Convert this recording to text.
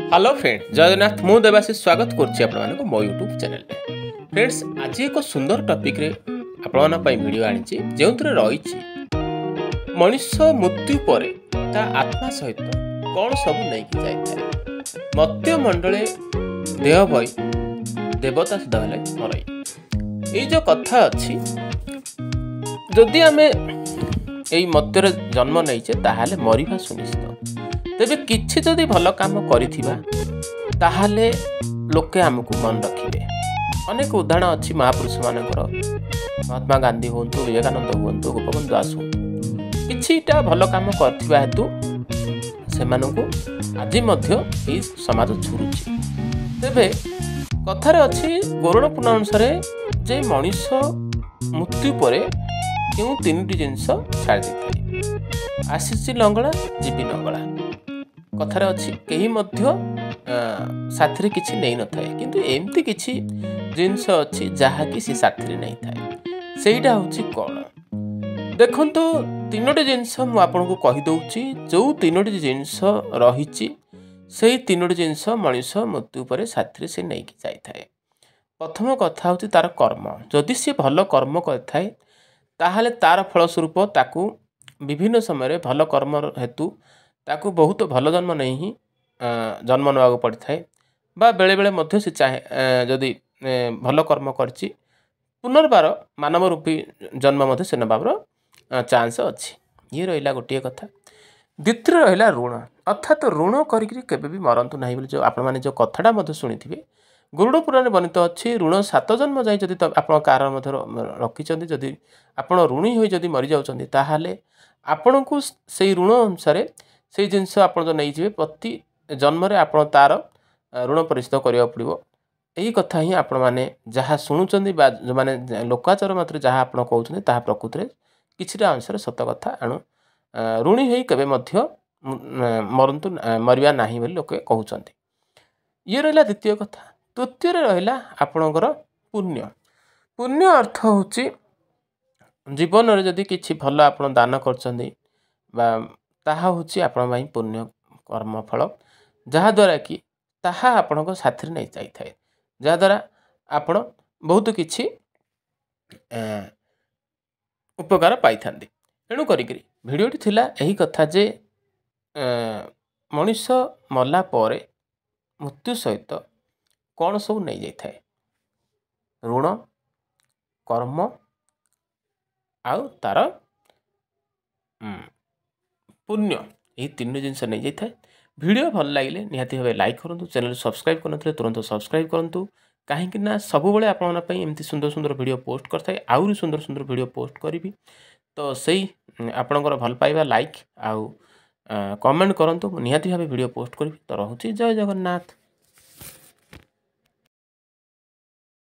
Hello friend जय जगन्नाथ मु देवाशीष स्वागत करुच्ची आपण मो यूट्यूब चैनल फ्रेंड्स आज एक सुंदर टॉपिक रे आपण वीडियो आनी जो रही मनुष मृत्यु पर ता आत्मा सहित कौन सब नहीं जाए मत्य मंडले देह भई देवता सुधा हेले मरई ये जो कथा अच्छी जदि आमे यही मत्यर जन्म नहीं ताहले मरिबा सुनिश्चित तेबे किछि जदि भल काम करिथिबा ताहले लोके हमकु मन रखिबे। अनेक उदाहरण अच्छी महापुरुष मानकर महात्मा गांधी हुंतु विवेकानंद हुंतु गोपबंधु दास हुंतु किछिटा भल काम करथिबा हेतु सेमानकु आज मध्य एई समाज छुरुछि। तेबे कथारे अछि गरुड़ पुराण अनुसार जे मनुष्य मृत्यु परे केउ तीनटी जिंस छाड़ी देइथाय आशीष लंगड़ा जीवी लंगड़ा कथार अच्छी कहीं साथी किसी नहीं न थाए किंतु एमती किसी जिनस अच्छी जहाँकि सी साथी नहीं थाए सेटा हूँ कौन देखु तीनोटी जिनस मुझे कहीदे जो तीनोटी जिनस रही से तीनोटी जिनस मनीष मृत्यु पर साथी से नहीं जाए। प्रथम कथा हूँ तार कर्म जदि सी भल कर्म करें ताहले तार फलस्वरूप ताकू विभिन्न समय भल कर्म हेतु ताकू बहुत भल जन्म नहीं ही जन्म नाक पड़ थाए बा बेले बेले मध्य से चाहे जदि भल कर्म करछि पुनर्बार मानव रूपी जन्म मध्य से नबार चांस अच्छी ये रहा गोटे कथा। द्वितीय रहा ऋण अर्थात ऋण करें भी मरतु ना जो आपण मैंने जो कथाटा मध्य शुणी गरुड़ पुराण वर्णित अच्छी ऋण 7 जन्म जाए जदि आप कार मध्य रखिंट जदि आपण ऋणी हो जदि मरी जाउछन्ति ताहाले आपण को से ऋण अनुसार से जिनस आप नहीं प्रति जन्म आप तार ऋण परिशोध करने पड़ो। यही कथा ही आपण मैंने जहाँ शुणुंट जो मैंने लोकाचार मात्र जहाँ आप कहते ता प्रकृति में किछिटा अंशर सत कथा एणु ऋणी हो केबे मरतु मरवा ना बोली लोके कहते ये रहा द्वितीय कथा। तृतीय रहा आपणकर पुण्य पुण्य अर्थ हूँ जीवन में जदि किसी भल आप दान कर ताहा हूँ आपण पुण्य कर्म फल जहाद्वारा कि ताहा आपण साथी नहीं जाए जहाद्वारा आपण बहुत किछि उपकार पाई था। तेणु भिडियोटी थिला यही कथा जे मनुष्य मरला पर मृत्यु सहित कौन सब नहीं जाए ऋण कर्म आउ तार पुण्य यही तीन जिनस नहीं जाए। वीडियो भल लगे निहाती भाव लाइक करूँ चैनल सब्सक्राइब करते तुरंत सब्सक्राइब करूँ कहीं सबुबले आपमती सुंदर सुंदर वीडियो पोस्ट करता आउरी सुंदर सुंदर वीडियो पोस्ट करी तो सही आपणकर भल पाइबा लाइक आउ कमेंट करूँ निहाती भाव वीडियो पोस्ट करी तो रोचे जय जगन्नाथ।